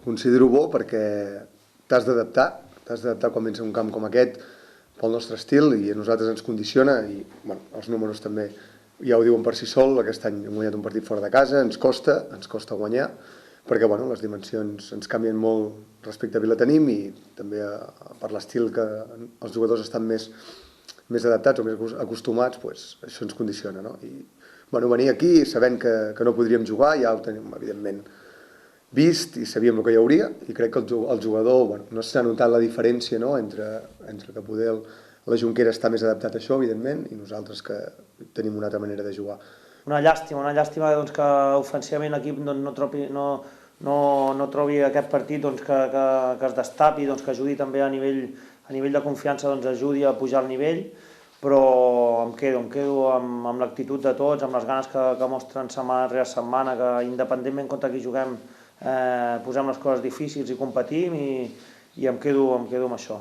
Considero bo perquè t'has d'adaptar quan vens a un camp com aquest pel nostre estil i a nosaltres ens condiciona i bueno, els números també ja ho diuen per si sol, aquest any hem guanyat un partit fora de casa, ens costa guanyar perquè bueno, les dimensions ens canvien molt respecte a Vilatenim i també per l'estil que els jugadors estan més adaptats o més acostumats, doncs, això ens condiciona. No? I bueno, venir aquí sabent que no podríem jugar, ja ho tenim evidentment vist i sabíem el que hi hauria i crec que el jugador bueno, no s'ha notat la diferència no? entre que poder la Jonquera està més adaptat a això, evidentment, i nosaltres que tenim una altra manera de jugar. Una llàstima doncs, que ofensivament l'equip no trobi aquest partit doncs, que es destapi, doncs, que ajudi també a nivell de confiança, doncs, ajudi a pujar el nivell, però em quedo amb l'actitud de tots, amb les ganes que mostren setmana rere setmana, que independentment contra qui juguem posem les coses difícils i competim i em quedo amb això.